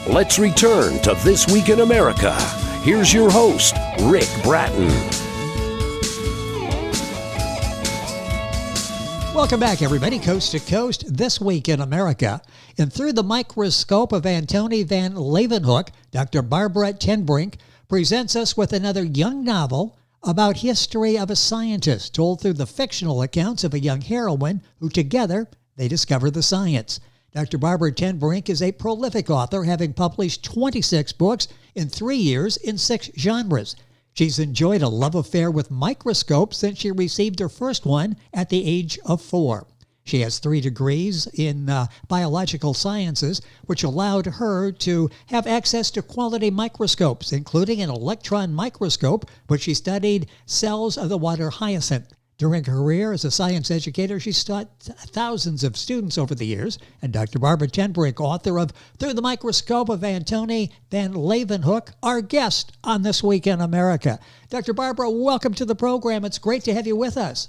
Let's return to This Week in America. Here's your host, Rick Bratton. Welcome back, everybody, coast to coast, This Week in America. And through the microscope of Antoni van Leeuwenhoek, Dr. Barbara ten Brink presents us with another young novel about history of a scientist, told through the fictional accounts of a young heroine who together they discover the science. Dr. Barbara ten Brink is a prolific author, having published 26 books in 3 years in 6 genres. She's enjoyed a love affair with microscopes since she received her first one at the age of 4. She has 3 degrees in biological sciences, which allowed her to have access to quality microscopes, including an electron microscope, which she studied cells of the water hyacinth. During her career as a science educator, she's taught thousands of students over the years. And Dr. Barbara ten Brink, author of Through the Microscope of Antoni van Leeuwenhoek, our guest on This Week in America. Dr. Barbara, welcome to the program. It's great to have you with us.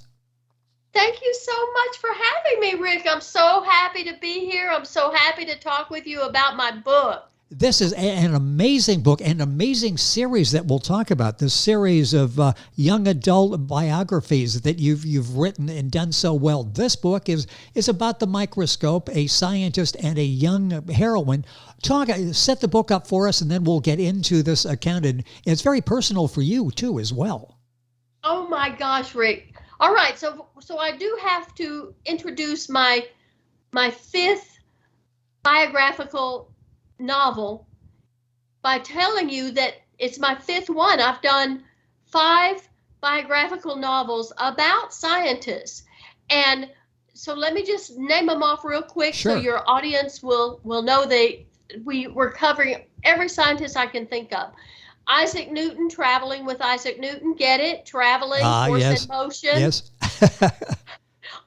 Thank you so much for having me, Rick. I'm so happy to be here. I'm so happy to talk with you about my book. This is an amazing book, an amazing series that we'll talk about, this series of young adult biographies that you've written and done so well. This book is about the microscope, a scientist and a young heroine. Set the book up for us, and then we'll get into this account. And it's very personal for you, too, as well. Oh, my gosh, Rick. All right, so I do have to introduce my 5th biographical novel by telling you that it's my 5th one. I've done 5 biographical novels about scientists. And so let me just name them off real quick. Sure. So your audience will know we're covering every scientist I can think of. Isaac Newton, Traveling with Isaac Newton, get it? Traveling, Force yes. and Motion. Yes.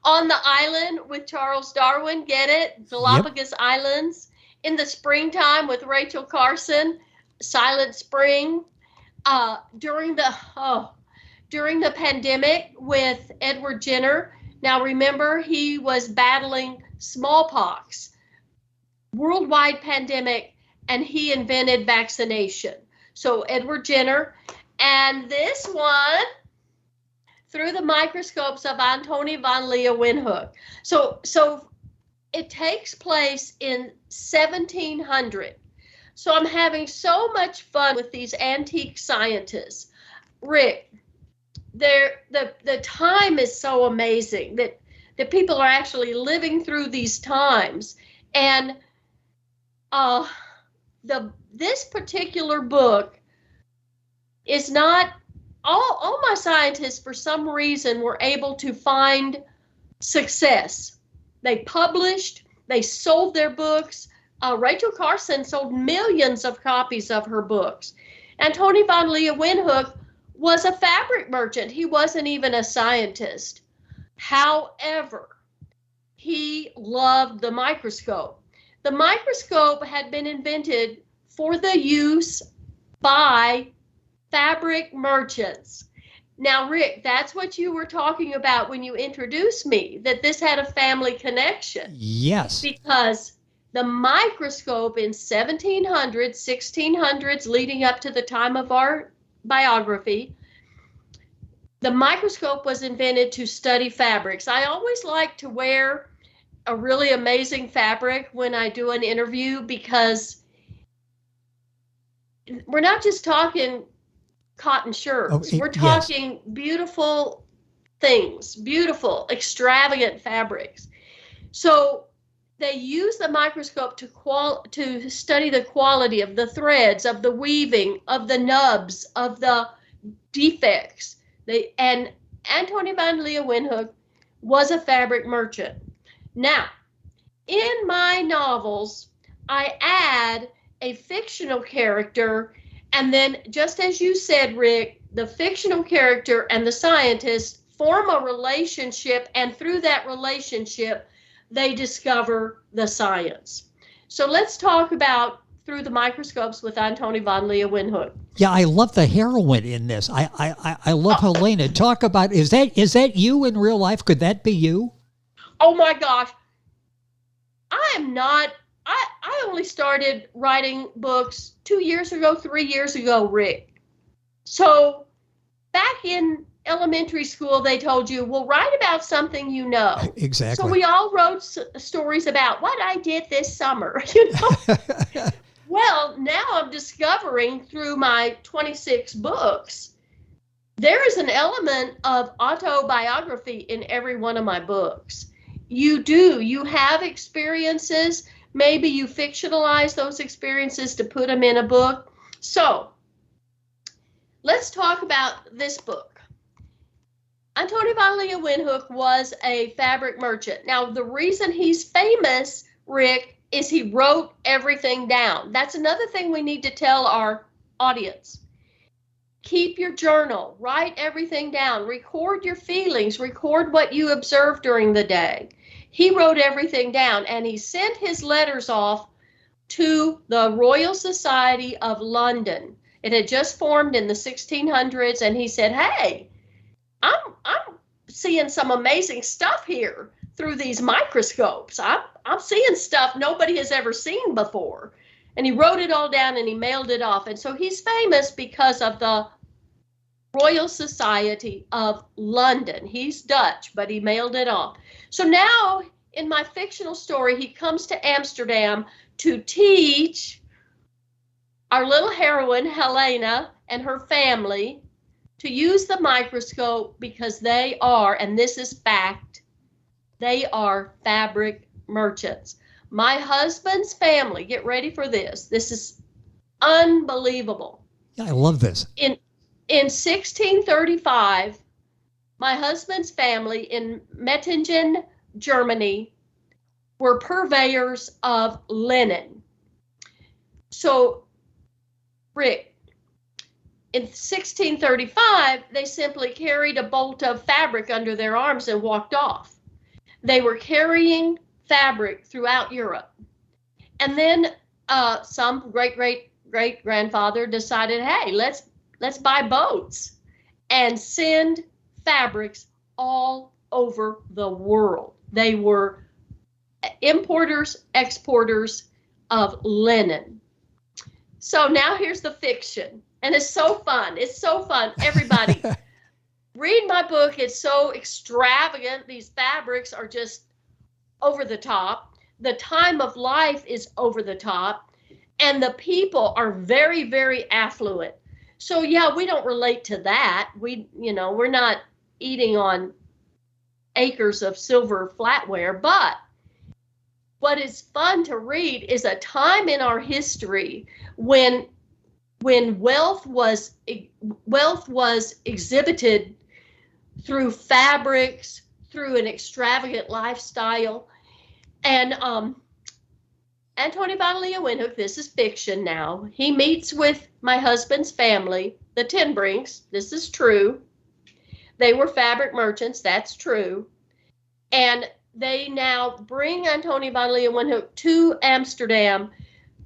On the Island with Charles Darwin, get it? Galapagos Islands. In the Springtime with Rachel Carson, Silent Spring. During the pandemic with Edward Jenner. Now remember, he was battling smallpox, worldwide pandemic, and he invented vaccination. So Edward Jenner. And this one, Through the Microscopes of Antoni van Leeuwenhoek. So it takes place in 1700. So I'm having so much fun with these antique scientists. Rick, the time is so amazing that people are actually living through these times. And this particular book is not, all my scientists for some reason were able to find success. They published, they sold their books. Rachel Carson sold millions of copies of her books. Antoni van Leeuwenhoek was a fabric merchant. He wasn't even a scientist. However, he loved the microscope. The microscope had been invented for the use by fabric merchants. Now, Rick, that's what you were talking about when you introduced me, that this had a family connection. Yes. Because the microscope in 1700s, 1600s, leading up to the time of our biography, the microscope was invented to study fabrics. I always like to wear a really amazing fabric when I do an interview, because we're not just talking cotton shirts. We're talking beautiful things, beautiful, extravagant fabrics. So they use the microscope to study the quality of the threads, of the weaving, of the nubs, of the defects. And Antoni van Leeuwenhoek was a fabric merchant. Now, in my novels, I add a fictional character. And then, just as you said, Rick, the fictional character and the scientist form a relationship, and through that relationship, they discover the science. So let's talk about Through the Microscopes with Antoni van Leeuwenhoek. Yeah, I love the heroine in this. I love Helena. Talk about, is that you in real life? Could that be you? Oh my gosh. I I only started writing books 2 years ago, 3 years ago, Rick. So back in elementary school, they told you, well, write about something you know. Exactly. So we all wrote stories about what I did this summer, you know. Well, now I'm discovering through my 26 books, there is an element of autobiography in every one of my books. You have experiences. Maybe you fictionalize those experiences to put them in a book. So let's talk about this book. Antoni van Leeuwenhoek was a fabric merchant. Now, the reason he's famous, Rick, is he wrote everything down. That's another thing we need to tell our audience. Keep your journal, write everything down, record your feelings, record what you observed during the day. He wrote everything down, and he sent his letters off to the Royal Society of London. It had just formed in the 1600s, and he said, hey, I'm seeing some amazing stuff here through these microscopes. I'm seeing stuff nobody has ever seen before. And he wrote it all down and he mailed it off. And so he's famous because of the Royal Society of London. He's Dutch, but he mailed it off. So now in my fictional story, he comes to Amsterdam to teach our little heroine, Helena, and her family to use the microscope because they are, and this is fact, they are fabric merchants. My husband's family, get ready for this. This is unbelievable. Yeah, I love this. In 1635, my husband's family in Mettingen, Germany, were purveyors of linen. So, Rick, in 1635, they simply carried a bolt of fabric under their arms and walked off. They were carrying fabric throughout Europe. And then some great-great-great-grandfather decided, hey, let's buy boats and send fabrics all over the world. They were importers, exporters of linen. So now here's the fiction. And it's so fun. It's so fun. Everybody, read my book. It's so extravagant. These fabrics are just over the top. The time of life is over the top. And the people are very, very affluent. So, yeah, we don't relate to that. We're not eating on acres of silver flatware. But what is fun to read is a time in our history when wealth was exhibited through fabrics, through an extravagant lifestyle. And Antoni van Leeuwenhoek, this is fiction now, he meets with my husband's family, the Ten Brinks. This is true. They were fabric merchants. That's true. And they now bring Antoni van Leeuwenhoek to Amsterdam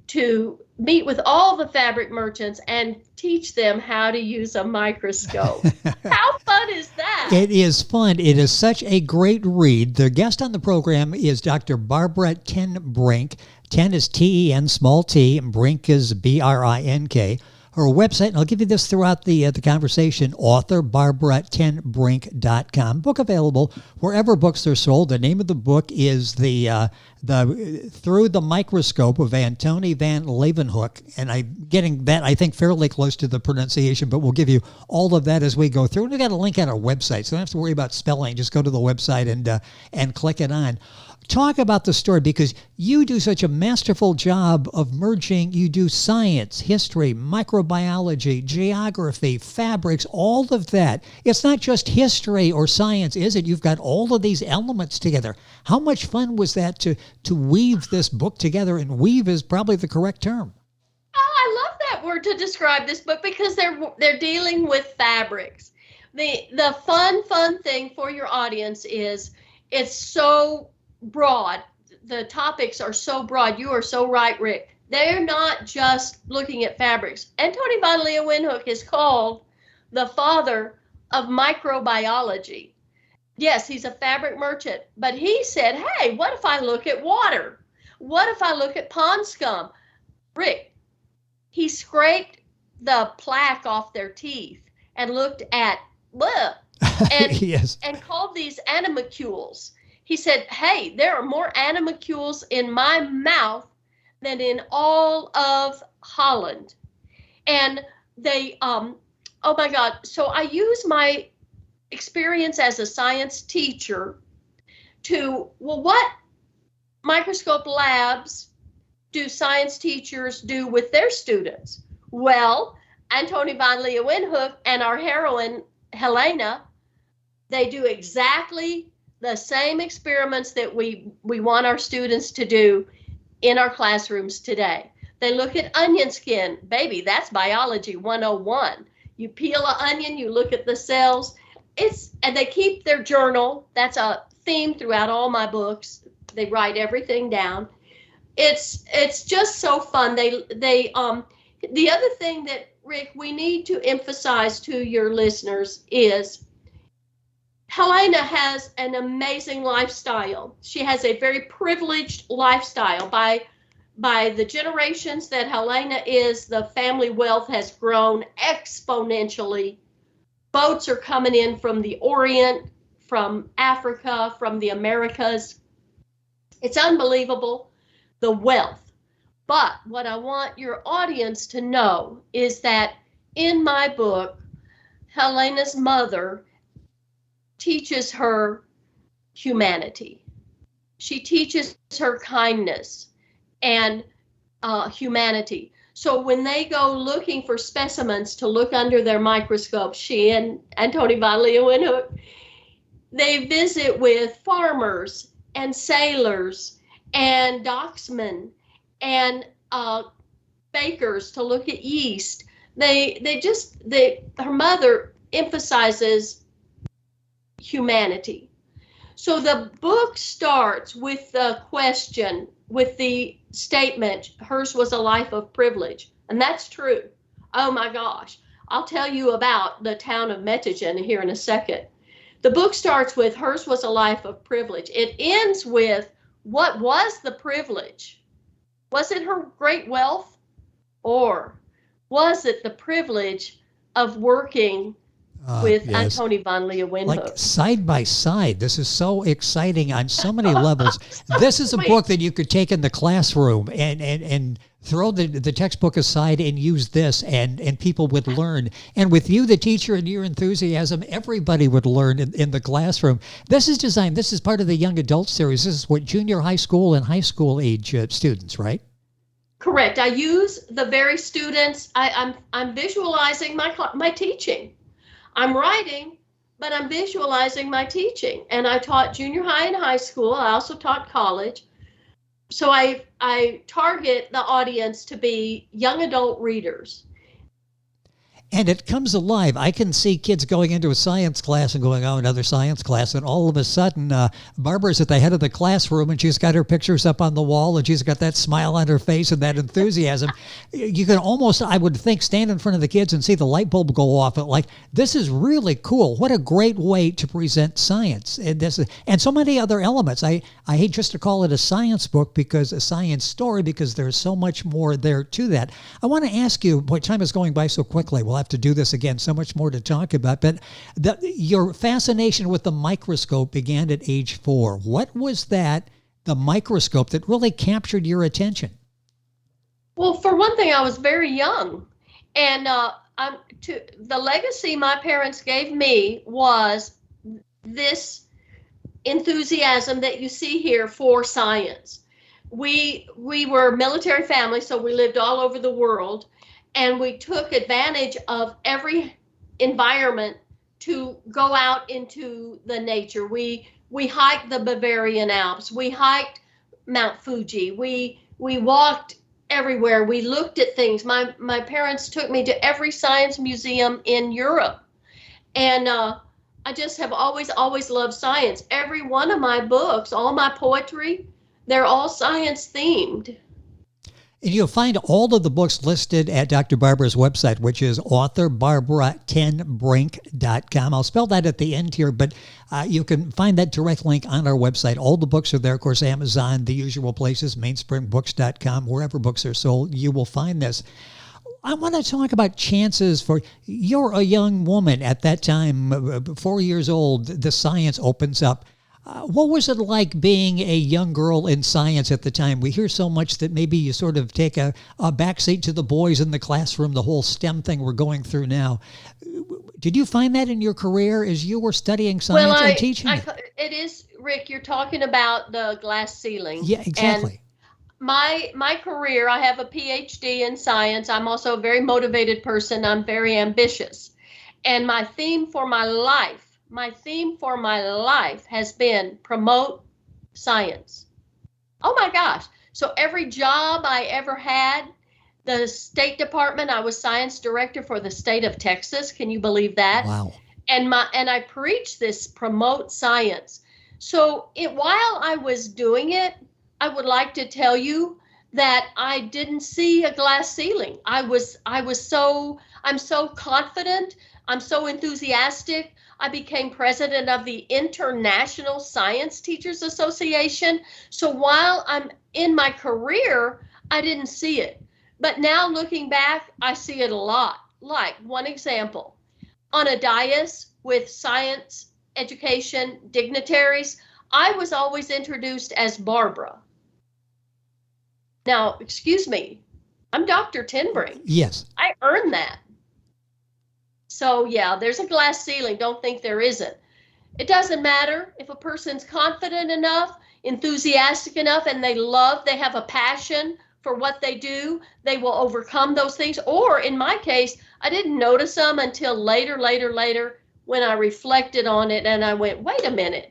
to meet with all the fabric merchants and teach them how to use a microscope. How fun is that? It is fun. It is such a great read. The guest on the program is Dr. Barbara Ten Brink. Ten is T-E-N, small t, and Brink is B-R-I-N-K. Her website, and I'll give you this throughout the conversation, author barbaratenbrink.com. Book available wherever books are sold. The name of the book is the Through the Microscope of Antoni van Leeuwenhoek. And I'm getting that, I think, fairly close to the pronunciation, but we'll give you all of that as we go through. And we've got a link on our website, so don't have to worry about spelling. Just go to the website and click it on. Talk about the story, because you do such a masterful job of merging. You do science, history, microbiology, geography, fabrics, all of that. It's not just history or science, is it? You've got all of these elements together. How much fun was that to weave this book together? And weave is probably the correct term. Oh, I love that word to describe this book, because they're dealing with fabrics. The fun thing for your audience is it's so broad. The topics are so broad. You are so right, Rick. They're not just looking at fabrics. Antoni van Leeuwenhoek is called the father of microbiology. Yes, he's a fabric merchant, but he said, hey, what if I look at water? what if I look at pond scum? Rick, he scraped the plaque off their teeth and looked at, bleh, and, Yes. and called these animalcules. He said, hey, there are more animalcules in my mouth than in all of Holland. And they, oh my God. So I use my experience as a science teacher to, well, what microscope labs do science teachers do with their students? Well, Antoni van Leeuwenhoek and our heroine, Helena, they do exactly the same experiments that we want our students to do in our classrooms today. They look at onion skin. Baby, that's biology 101. You peel an onion, you look at the cells. And they keep their journal. That's a theme throughout all my books. They write everything down. It's just so fun. The other thing that, Rick, we need to emphasize to your listeners is Helena has an amazing lifestyle. She has a very privileged lifestyle. By the generations that Helena is, the family wealth has grown exponentially. Boats are coming in from the Orient, from Africa, from the Americas. It's unbelievable, the wealth. But what I want your audience to know is that in my book, Helena's mother teaches her humanity. She teaches her kindness and humanity. So when they go looking for specimens to look under their microscope, she and Antoni van Leeuwenhoek, they visit with farmers and sailors and docksmen and bakers to look at yeast. Her mother emphasizes humanity. So the book starts with the question, with the statement, hers was a life of privilege. And that's true. Oh my gosh. I'll tell you about the town of Mettingen here in a second. The book starts with hers was a life of privilege. It ends with, what was the privilege? Was it her great wealth? Or was it the privilege of working with yes. Antoni van Leeuwenhoek? Like side by side. This is so exciting on so many levels. This is a book that you could take in the classroom and throw the textbook aside and use this, and people would learn. And with you, the teacher, and your enthusiasm, everybody would learn in the classroom. This is designed, this is part of the young adult series. This is what junior high school and high school age students, right? Correct. I use the very students. I'm visualizing my teaching. I'm writing, but I'm visualizing my teaching. And I taught junior high and high school. I also taught college. So I target the audience to be young adult readers. And it comes alive. I can see kids going into a science class and going, oh, another science class. And all of a sudden, Barbara's at the head of the classroom and she's got her pictures up on the wall and she's got that smile on her face and that enthusiasm. You can almost, I would think, stand in front of the kids and see the light bulb go off. Like, this is really cool. What a great way to present science. And so many other elements. I hate just to call it a science book, because a science story, because there's so much more there to that. I want to ask you, boy, time is going by so quickly. We'll have to do this again, so much more to talk about, but your fascination with the microscope began at age 4. What was that, the microscope, that really captured your attention? Well, for one thing, I was very young, and the legacy my parents gave me was this enthusiasm that you see here for science. We were a military family, so we lived all over the world. And we took advantage of every environment to go out into the nature. We hiked the Bavarian Alps. We hiked Mount Fuji. We walked everywhere. We looked at things. My parents took me to every science museum in Europe. And I just have always loved science. Every one of my books, all my poetry, they're all science themed. And you'll find all of the books listed at Dr. Barbara's website, which is author-barbara10brink.com. I'll spell that at the end here, but you can find that direct link on our website. All the books are there. Of course, Amazon, the usual places, mainspringbooks.com, wherever books are sold, you will find this. I want to talk about chances for, you're a young woman at that time, 4 years old, the science opens up. What was it like being a young girl in science at the time? We hear so much that maybe you sort of take a backseat to the boys in the classroom, the whole STEM thing we're going through now. Did you find that in your career as you were studying science and teaching it? It is, Rick, you're talking about the glass ceiling. Yeah, exactly. And my career, I have a PhD in science. I'm also a very motivated person. I'm very ambitious. And my theme for my life has been promote science. Oh my gosh. So every job I ever had, the State Department, I was science director for the state of Texas. Can you believe that? Wow. And I preach this promote science. So while I was doing it, I would like to tell you that I didn't see a glass ceiling. I'm so confident. I'm so enthusiastic. I became president of the International Science Teachers Association. So while I'm in my career, I didn't see it. But now looking back, I see it a lot. Like one example, on a dais with science education dignitaries, I was always introduced as Barbara. Now, excuse me, I'm Dr. Tenbrink. Yes. I earned that. So yeah, there's a glass ceiling. Don't think there isn't. It doesn't matter if a person's confident enough, enthusiastic enough, and they have a passion for what they do, they will overcome those things. Or in my case, I didn't notice them until later, when I reflected on it and I went, wait a minute.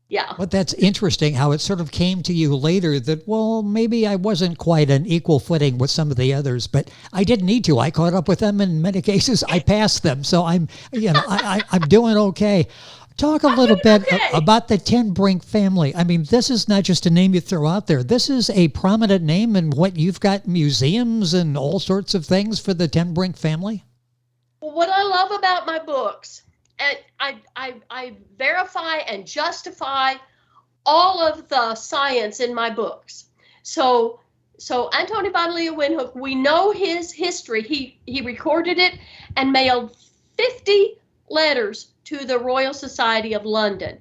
Yeah. But that's interesting how it sort of came to you later that, well, maybe I wasn't quite on equal footing with some of the others, but I didn't need to. I caught up with them in many cases. I passed them. So I'm doing okay. Talk a little bit about the Tenbrink family. I mean, this is not just a name you throw out there. This is a prominent name, and what you've got museums and all sorts of things for the Tenbrink family. Well, what I love about my books, and I verify and justify all of the science in my books. So Antoni van Leeuwenhoek, we know his history. He recorded it and mailed 50 letters to the Royal Society of London.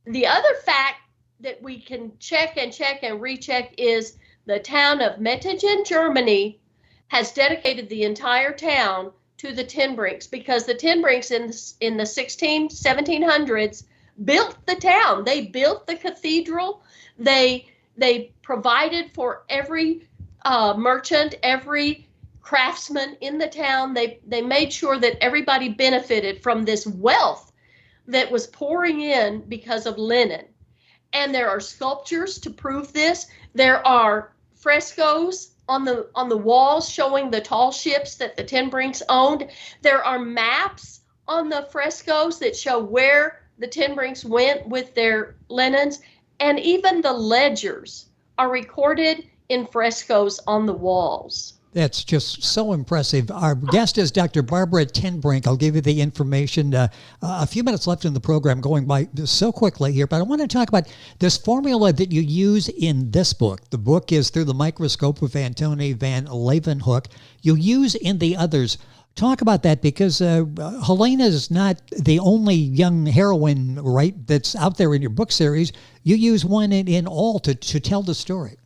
The other fact that we can check and recheck is the town of Mettingen, Germany, has dedicated the entire town to the Tenbrinks, because the Tenbrinks in the 1700s built the town. They built the cathedral. They provided for every merchant, every craftsman in the town. They made sure that everybody benefited from this wealth that was pouring in because of linen. And there are sculptures to prove this. There are frescoes on the walls showing the tall ships that the Tenbrinks owned. There are maps on the frescoes that show where the Tenbrinks went with their linens, and even the ledgers are recorded in frescoes on the walls. That's just so impressive. Our guest is Dr. Barbara Tenbrink. I'll give you the information. A few minutes left in the program, going by so quickly here, but I want to talk about this formula that you use in this book. The book is Through the Microscope of Antoni van Leeuwenhoek. You use in the others. Talk about that, because Helena is not the only young heroine, right, that's out there in your book series. You use one in all to tell the story.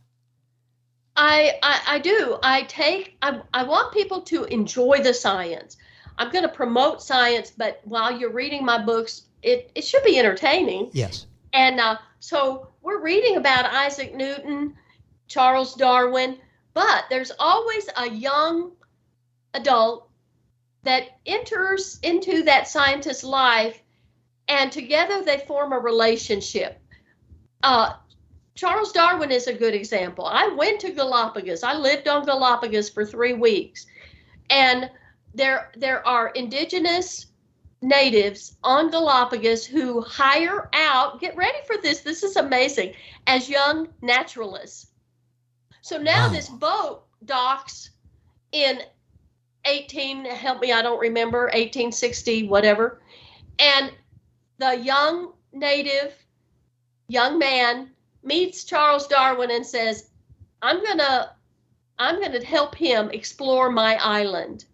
I do. I want people to enjoy the science. I'm going to promote science, but while you're reading my books, it should be entertaining. Yes. And so we're reading about Isaac Newton, Charles Darwin, but there's always a young adult that enters into that scientist's life, and together they form a relationship. Charles Darwin is a good example. I went to Galapagos. I lived on Galapagos for 3 weeks. And there are indigenous natives on Galapagos who hire out, get ready for this is amazing, as young naturalists So now Wow. this boat docks in help me, I don't remember, 1860, whatever. And the young man meets Charles Darwin and says, I'm gonna help him explore my island.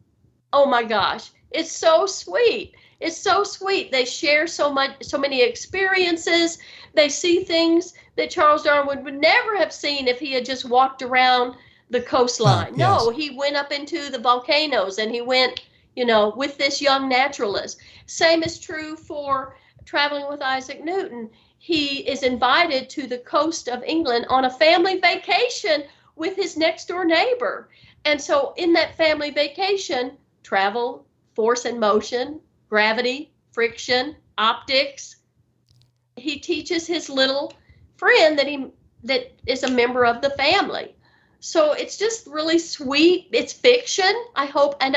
Oh my gosh, it's so sweet. It's so sweet. They share so many experiences. They see things that Charles Darwin would never have seen if he had just walked around the coastline. Oh, yes. No, he went up into the volcanoes and he went, with this young naturalist. Same is true for traveling with Isaac Newton. He is invited to the coast of England on a family vacation with his next door neighbor. And so in that family vacation, travel, force and motion, gravity, friction, optics. He teaches his little friend that is a member of the family. So it's just really sweet. It's fiction, I hope. And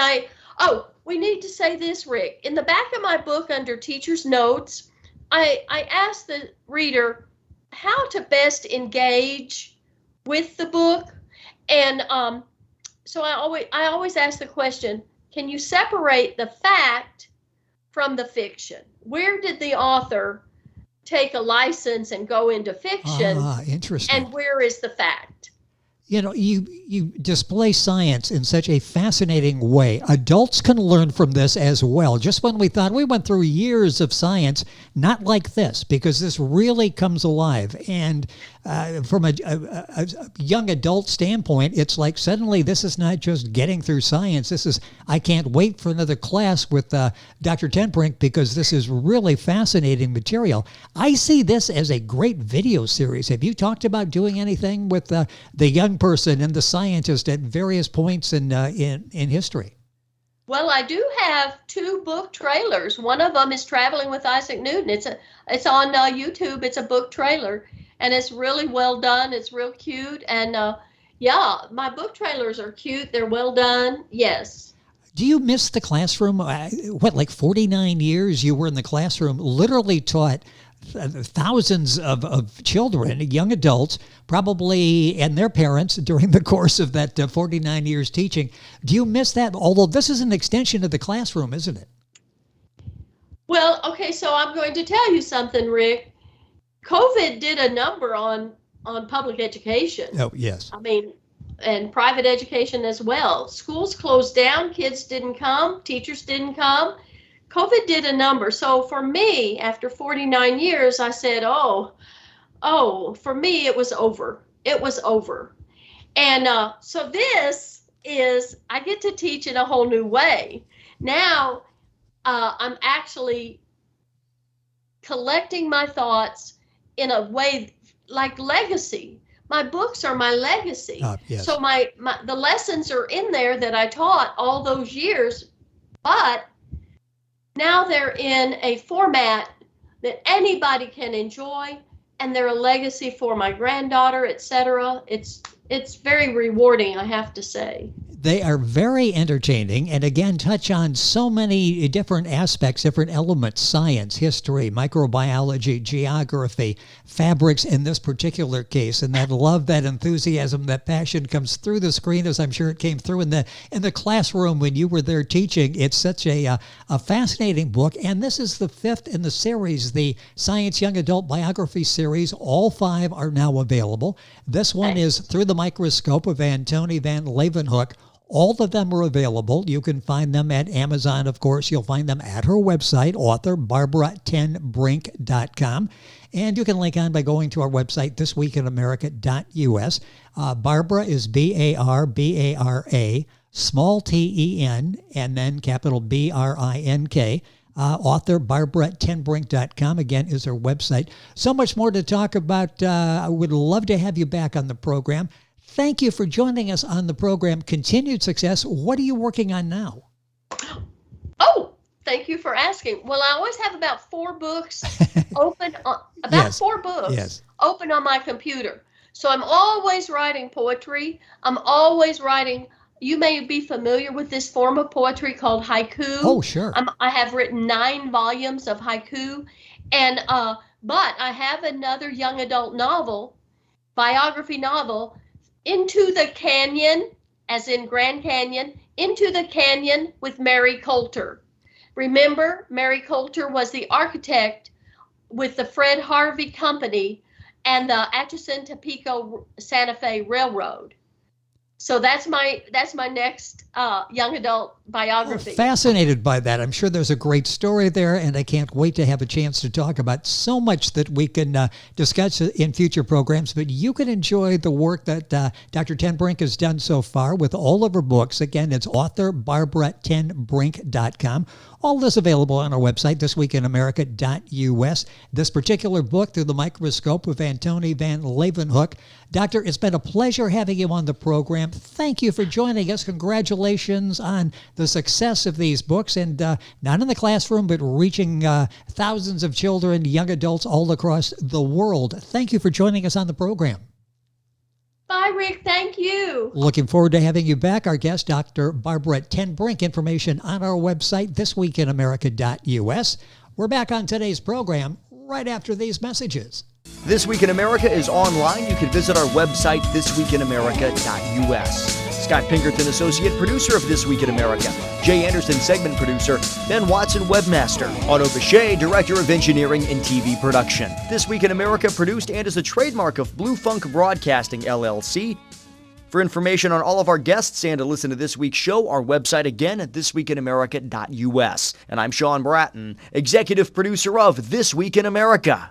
we need to say this, Rick. In the back of my book under teacher's notes, I asked the reader how to best engage with the book. And so I always ask the question, can you separate the fact from the fiction? Where did the author take a license and go into fiction? Interesting. And where is the fact? You display science in such a fascinating way. Adults can learn from this as well. Just when we thought we went through years of science, not like this, because this really comes alive. And from a young adult standpoint, it's like suddenly this is not just getting through science. I can't wait for another class with Dr. Tenbrink because this is really fascinating material. I see this as a great video series. Have you talked about doing anything with the young person and the scientist at various points in history? Well, I do have 2 book trailers. One of them is Traveling with Isaac Newton. It's on YouTube. It's a book trailer, and it's really well done. It's real cute, and my book trailers are cute. They're well done. Yes. Do you miss the classroom? Like 49 years you were in the classroom, literally taught thousands of children, young adults, probably, and their parents during the course of that 49 years teaching. Do you miss that? Although this is an extension of the classroom, isn't it? Well, okay, so I'm going to tell you something, Rick. COVID did a number on public education. Oh, yes. I mean, and private education as well. Schools closed down, kids didn't come, teachers didn't come. COVID did a number. So for me, after 49 years, I said, for me, it was over. It was over. And so I get to teach in a whole new way. Now, I'm actually collecting my thoughts in a way like legacy. My books are my legacy. Yes. So the lessons are in there that I taught all those years, but now they're in a format that anybody can enjoy, and they're a legacy for my granddaughter, etc. It's very rewarding, I have to say. They are very entertaining and again touch on so many different aspects, different elements, science, history, microbiology, geography, fabrics in this particular case. And that love, that enthusiasm, that passion comes through the screen, as I'm sure it came through in the classroom when you were there teaching. It's such a fascinating book. And this is the 5th in the series, the Science Young Adult Biography series. All 5 are now available. This one is Through the Microscope of Antoni van Leeuwenhoek. All of them are available. You can find them at Amazon, of course. You'll find them at her website, author barbara10brink.com. And you can link on by going to our website, thisweekinamerica.us. Barbara is B-A-R-B-A-R-A, small T-E-N, and then capital B-R-I-N-K. Author barbara10brink.com, again, is her website. So much more to talk about. I would love to have you back on the program. Thank you for joining us on the program. Continued success. What are you working on now? Oh, thank you for asking. Well, I always have about 4 books open, open on my computer. So I'm always writing poetry. I'm always writing. You may be familiar with this form of poetry called haiku. Oh, sure. I have written 9 volumes of haiku. And but I have another young adult novel, biography novel, Into the Canyon, as in Grand Canyon, Into the Canyon with Mary Coulter. Remember, Mary Coulter was the architect with the Fred Harvey Company and the Atchison Topeka Santa Fe Railroad. So that's my next young adult biography. Fascinated by that. I'm sure there's a great story there, and I can't wait to have a chance to talk about so much that we can discuss in future programs. But you can enjoy the work that Dr. Ten Brink has done so far with all of her books. Again, it's author BarbaraTenBrink.com. All this available on our website, thisweekinamerica.us. This particular book, Through the Microscope of Antoni van Leeuwenhoek. Doctor, it's been a pleasure having you on the program. Thank you for joining us. Congratulations on the success of these books, and not in the classroom, but reaching thousands of children, young adults all across the world. Thank you for joining us on the program. Bye, Rick. Thank you. Looking forward to having you back. Our guest, Dr. Barbara Ten Brink. Information on our website, thisweekinamerica.us. We're back on today's program right after these messages. This Week in America is online. You can visit our website, thisweekinamerica.us. Scott Pinkerton, Associate Producer of This Week in America. Jay Anderson, Segment Producer. Ben Watson, Webmaster. Otto Bechet, Director of Engineering and TV Production. This Week in America produced and is a trademark of Blue Funk Broadcasting, LLC. For information on all of our guests and to listen to this week's show, our website again at thisweekinamerica.us. And I'm Sean Bratton, Executive Producer of This Week in America.